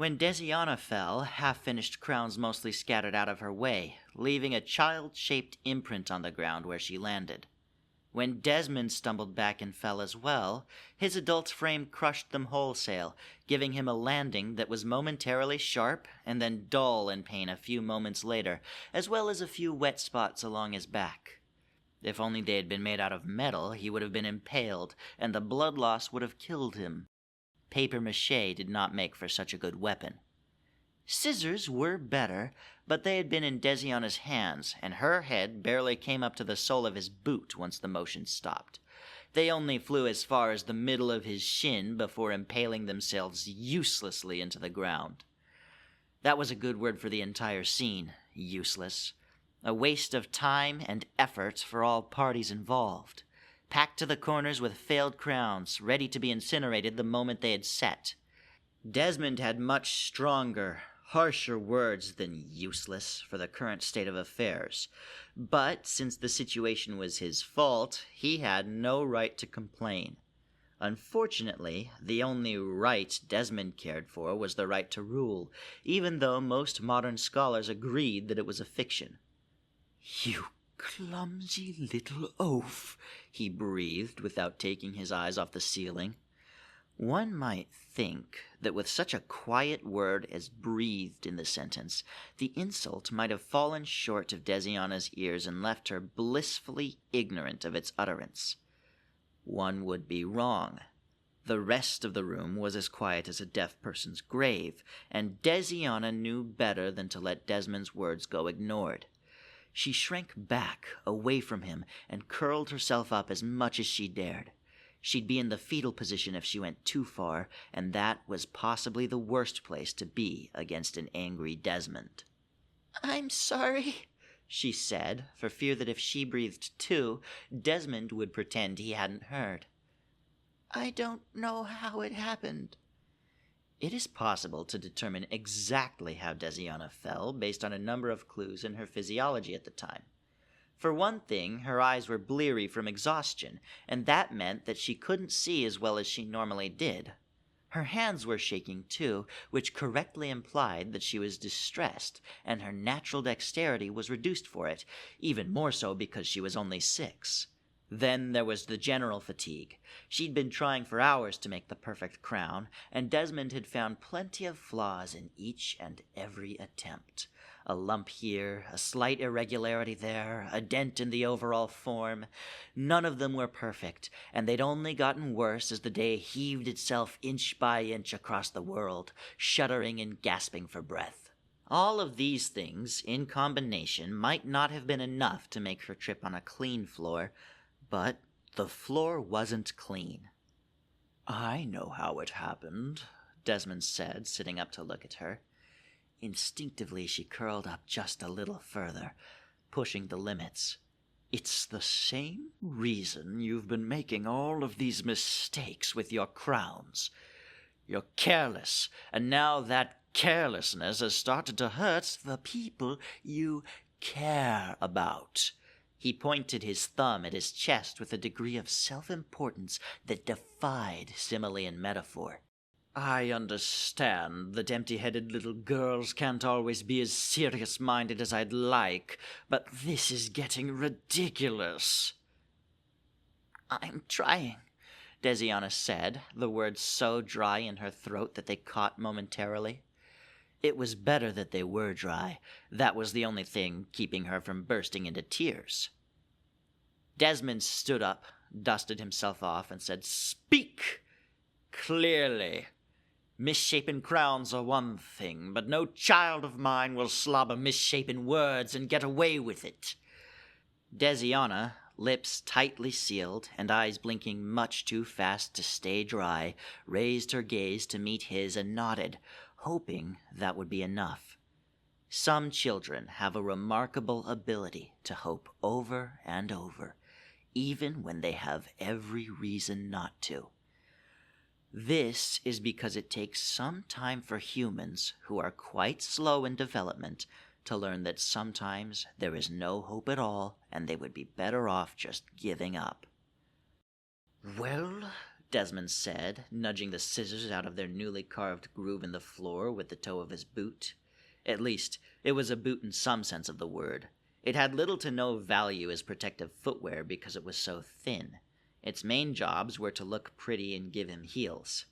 When Desiana fell, half-finished crowns mostly scattered out of her way, leaving a child-shaped imprint on the ground where she landed. When Desmond stumbled back and fell as well, his adult frame crushed them wholesale, giving him a landing that was momentarily sharp and then dull in pain a few moments later, as well as a few wet spots along his back. If only they had been made out of metal, he would have been impaled, and the blood loss would have killed him. Papier-mâché did not make for such a good weapon. Scissors were better, but they had been in Desiana's hands, and her head barely came up to the sole of his boot once the motion stopped. They only flew as far as the middle of his shin before impaling themselves uselessly into the ground. That was a good word for the entire scene, useless. A waste of time and effort for all parties involved. Packed to the corners with failed crowns, ready to be incinerated the moment they had set. Desmond had much stronger, harsher words than useless for the current state of affairs, but since the situation was his fault, he had no right to complain. Unfortunately, the only right Desmond cared for was the right to rule, even though most modern scholars agreed that it was a fiction. "You clumsy little oaf," he breathed without taking his eyes off the ceiling. One might think that with such a quiet word as breathed in the sentence, the insult might have fallen short of Desiana's ears and left her blissfully ignorant of its utterance. One would be wrong. The rest of the room was as quiet as a deaf person's grave, and Desiana knew better than to let Desmond's words go ignored. She shrank back, away from him, and curled herself up as much as she dared. She'd be in the fetal position if she went too far, and that was possibly the worst place to be against an angry Desmond. "I'm sorry," she said, for fear that if she breathed too, Desmond would pretend he hadn't heard. "I don't know how it happened." It is possible to determine exactly how Desiana fell based on a number of clues in her physiology at the time. For one thing, her eyes were bleary from exhaustion, and that meant that she couldn't see as well as she normally did. Her hands were shaking too, which correctly implied that she was distressed, and her natural dexterity was reduced for it, even more so because she was only 6. Then there was the general fatigue. She'd been trying for hours to make the perfect crown, and Desmond had found plenty of flaws in each and every attempt. A lump here, a slight irregularity there, a dent in the overall form. None of them were perfect, and they'd only gotten worse as the day heaved itself inch by inch across the world, shuddering and gasping for breath. All of these things, in combination, might not have been enough to make her trip on a clean floor, but the floor wasn't clean. "I know how it happened," Desmond said, sitting up to look at her. Instinctively, she curled up just a little further, pushing the limits. "It's the same reason you've been making all of these mistakes with your crowns. You're careless, and now that carelessness has started to hurt the people you care about." He pointed his thumb at his chest with a degree of self-importance that defied simile and metaphor. "I understand that empty-headed little girls can't always be as serious-minded as I'd like, but this is getting ridiculous." "I'm trying," Desiana said, the words so dry in her throat that they caught momentarily. It was better that they were dry. That was the only thing keeping her from bursting into tears. Desmond stood up, dusted himself off, and said, "Speak clearly. Misshapen crowns are one thing, but no child of mine will slobber misshapen words and get away with it." Desiana, lips tightly sealed and eyes blinking much too fast to stay dry, raised her gaze to meet his and nodded, hoping that would be enough. Some children have a remarkable ability to hope over and over, even when they have every reason not to. This is because it takes some time for humans, who are quite slow in development, to learn that sometimes there is no hope at all and they would be better off just giving up. "Well, Desmond said, nudging the scissors out of their newly carved groove in the floor with the toe of his boot. At least, it was a boot in some sense of the word. It had little to no value as protective footwear because it was so thin. Its main jobs were to look pretty and give him heels.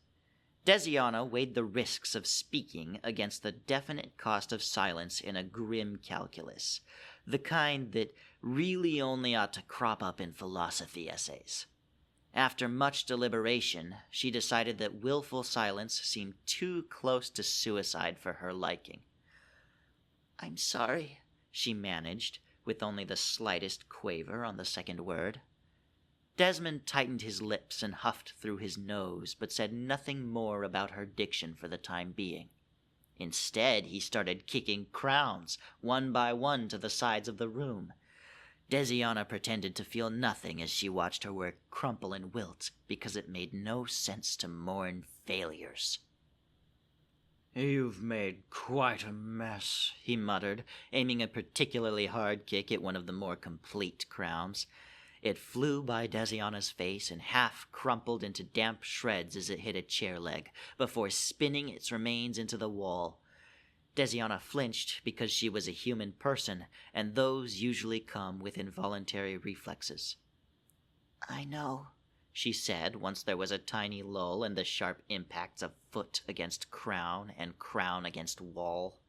Desiana weighed the risks of speaking against the definite cost of silence in a grim calculus, the kind that really only ought to crop up in philosophy essays. After much deliberation, she decided that willful silence seemed too close to suicide for her liking. "I'm sorry," she managed, with only the slightest quaver on the second word. Desmond tightened his lips and huffed through his nose, but said nothing more about her diction for the time being. Instead, he started kicking crowns, one by one, to the sides of the room. Desiana pretended to feel nothing as she watched her work crumple and wilt, because it made no sense to mourn failures. "You've made quite a mess," he muttered, aiming a particularly hard kick at one of the more complete crowns. It flew by Desiana's face and half crumpled into damp shreds as it hit a chair leg, before spinning its remains into the wall. Desiana flinched because she was a human person, and those usually come with involuntary reflexes. "I know," she said, once there was a tiny lull in the sharp impacts of foot against crown and crown against wall.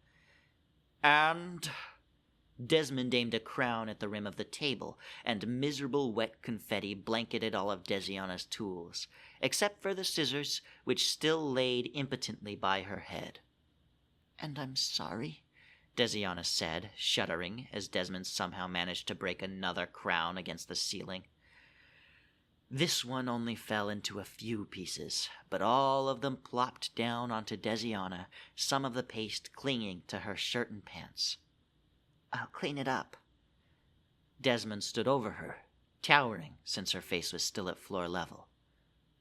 "And?" Desmond aimed a crown at the rim of the table, and miserable wet confetti blanketed all of Desiana's tools, except for the scissors, which still laid impotently by her head. "And I'm sorry," Desiana said, shuddering as Desmond somehow managed to break another crown against the ceiling. This one only fell into a few pieces, but all of them plopped down onto Desiana, some of the paste clinging to her shirt and pants. "I'll clean it up." Desmond stood over her, towering since her face was still at floor level.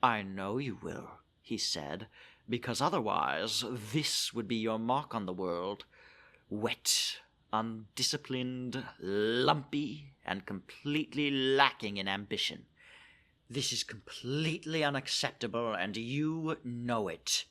"I know you will," he said, "because otherwise this would be your mark on the world. Wet, undisciplined, lumpy, and completely lacking in ambition. This is completely unacceptable, and you know it."